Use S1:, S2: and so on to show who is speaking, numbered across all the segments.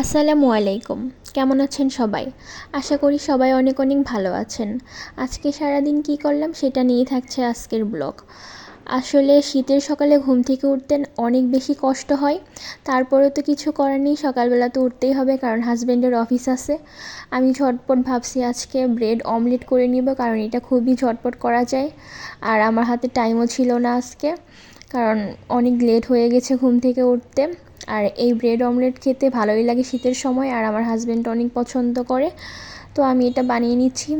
S1: আসসালামু আলাইকুম। কেমন আছেন সবাই? আশা করি সবাই অনেক অনেক ভালো আছেন। আজকে সারাদিন কি করলাম সেটা নিয়েই থাকছে আজকের ব্লগ। আসলে শীতের সকালে ঘুম থেকে উঠতে অনেক বেশি কষ্ট হয়, তারপরেও তো কিছু করার নেই, সকালবেলা তো উঠতেই হবে কারণ হাজব্যান্ডের অফিস আছে। আমি ঝটপট ভাবছি আজকে ব্রেড অমলেট করে নিব, কারণ এটা খুবই ঝটপট করা যায়। আর আমার হাতে টাইমও ছিল না আজকে, কারণ অনেক লেট হয়ে গেছে ঘুম থেকে উঠতে। আর এই ব্রেড অমলেট খেতে ভালোই লাগে শীতের সময়, আর আমার হাজব্যান্ড অনেক পছন্দ করে, তো আমি এটা বানিয়ে নিচ্ছি।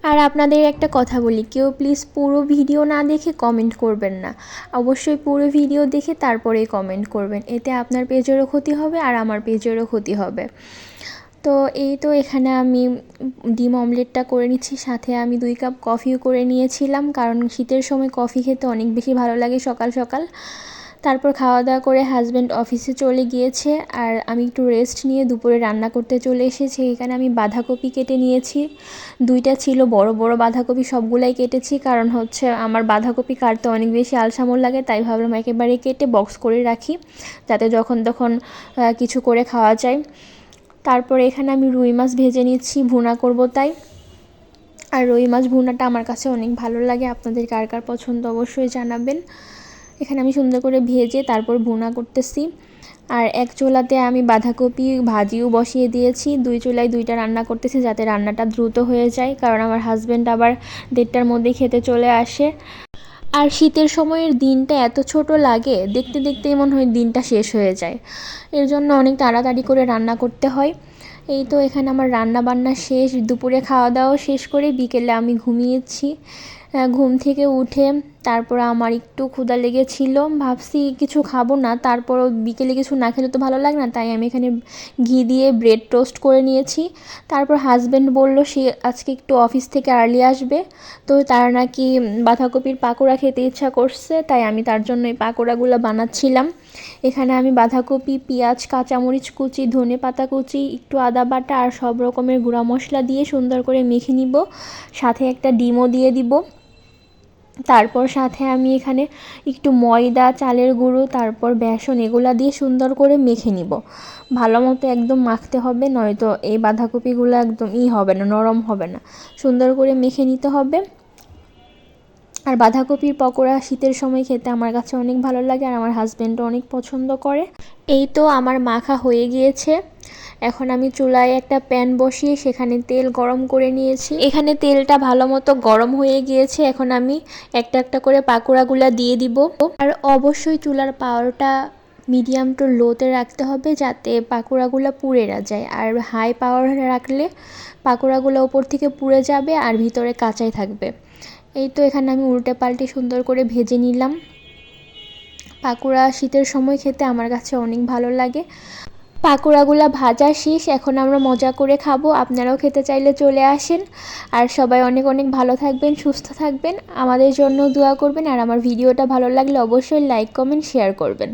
S1: আর আপনাদের একটা কথা বলি, কেউ প্লিজ পুরো ভিডিও না দেখে কমেন্ট করবেন না। অবশ্যই পুরো ভিডিও দেখে তারপরেই কমেন্ট করবেন, এতে আপনার পেজেরও ক্ষতি হবে আর আমার পেজেরও ক্ষতি হবে। তো এই তো এখানে আমি ডিম অমলেটটা করে নিচ্ছি, সাথে আমি 2 কাপ কফিও করে নিয়েছিলাম, কারণ শীতের সময় কফি খেতে অনেক বেশি ভালো লাগে সকাল সকাল। তারপর খাওয়া দাওয়া করে হাজব্যান্ড অফিসে চলে গিয়েছে, আর আমি একটু রেস্ট নিয়ে দুপুরে রান্না করতে চলে এসেছি। এখানে আমি বাঁধাকপি কেটে নিয়েছি, 2টা ছিল বড় বড় বাঁধাকপি, সবগুলাই কেটেছি, কারণ হচ্ছে আমার বাঁধাকপি কাটতে অনেক বেশি আলসামল লাগে, তাই ভাবলাম একেবারে কেটে বক্স করে রাখি, যাতে যখন তখন কিছু করে খাওয়া যায়। তারপরে এখানে আমি রুই মাছ ভেজে নিচ্ছি, ভুনা করব তাই। আর রুই মাছ ভুনাটা আমার কাছে অনেক ভালো লাগে, আপনাদের কার কার পছন্দ অবশ্যই জানাবেন। এখানে আমি সুন্দর করে ভেজে তারপর ভুনা করতেছি। আর এক চুলাতে আমি বাঁধাকপি ভাজিও বসিয়ে দিয়েছি, 2 চুলায় 2টা রান্না করতেছি, যাতে রান্নাটা দ্রুত হয়ে যায়, কারণ আমার হাজব্যান্ড আবার 1:30টার মধ্যেই খেতে চলে আসে। আর শীতের সময়ের দিনটা এত ছোট লাগে, দেখতে দেখতেই মনে হয় দিনটা শেষ হয়ে যায়, এর জন্য অনেক তাড়াতাড়ি করে রান্না করতে হয়। এই তো এখানে আমার রান্না বান্না শেষ, দুপুরে খাওয়া দাওয়া শেষ করে বিকেলে আমি ঘুমিয়েছি। ঘুম থেকে উঠে তারপর আমার একটু ক্ষুধা লেগেছিল, ভাবছি কিছু খাবো না, তারপরও বিকেলে কিছু না খেলে তো ভালো লাগে না, তাই আমি এখানে ঘি দিয়ে ব্রেড টোস্ট করে নিয়েছি। তারপর হাজব্যান্ড বলল সে আজকে একটু অফিস থেকে আর্লি আসবে, তো তার নাকি বাঁধাকপির পাকোড়া খেতে ইচ্ছা করছে, তাই আমি তার জন্য এই পাকোড়াগুলো বানাচ্ছিলাম। এখানে আমি বাঁধাকপি, পেঁয়াজ, কাঁচামরিচ কুচি, ধনেপাতা কুচি, একটু আদা বাটা আর সব রকমের গুঁড়া মশলা দিয়ে সুন্দর করে মেখে নিব, সাথে একটা ডিমও দিয়ে দিব। তারপর সাথে আমি এখানে একটু ময়দা, চালের গুঁড়ো, তারপর বেসন, এগুলা দিয়ে সুন্দর করে মেখে নিব। ভালো মতো একদম মাখতে হবে, নয়তো এই বাঁধাকপিগুলো একদম হবে না, নরম হবে না। সুন্দর করে মেখে নিতে হবে। আর বাঁধাকপির পকোড়া শীতের সময় খেতে আমার কাছে অনেক ভালো লাগে, আর আমার হাজব্যান্ডও অনেক পছন্দ করে। এই তো আমার মাখা হয়ে গিয়েছে। এখন আমি চুলায় একটা প্যান বসিয়ে সেখানে তেল গরম করে নিয়েছি। এখানে তেলটা ভালো মতো গরম হয়ে গিয়েছে, এখন আমি একটা একটা করে পাকোড়াগুলা দিয়ে দিব। আর অবশ্যই চুলার পাওয়ারটা মিডিয়াম টু লোতে রাখতে হবে, যাতে পাকোড়াগুলো পুড়ে না যায়। আর হাই পাওয়ার রাখলে পাকোড়াগুলো ওপর থেকে পুড়ে যাবে আর ভিতরে কাঁচাই থাকবে। এই তো এখানে আমি উল্টে পাল্টে সুন্দর করে ভেজে নিলাম। পাকোড়া শীতের সময় খেতে আমার কাছে অনেক ভালো লাগে। পাকোড়াগুলো ভাজা শেষ, এখন আমরা মজা করে খাবো। আপনারাও খেতে চাইলে চলে আসেন। আর সবাই অনেক অনেক ভালো থাকবেন, সুস্থ থাকবেন, আমাদের জন্য দোয়া করবেন। আর আমার ভিডিওটা ভালো লাগলে অবশ্যই লাইক, কমেন্ট, শেয়ার করবেন।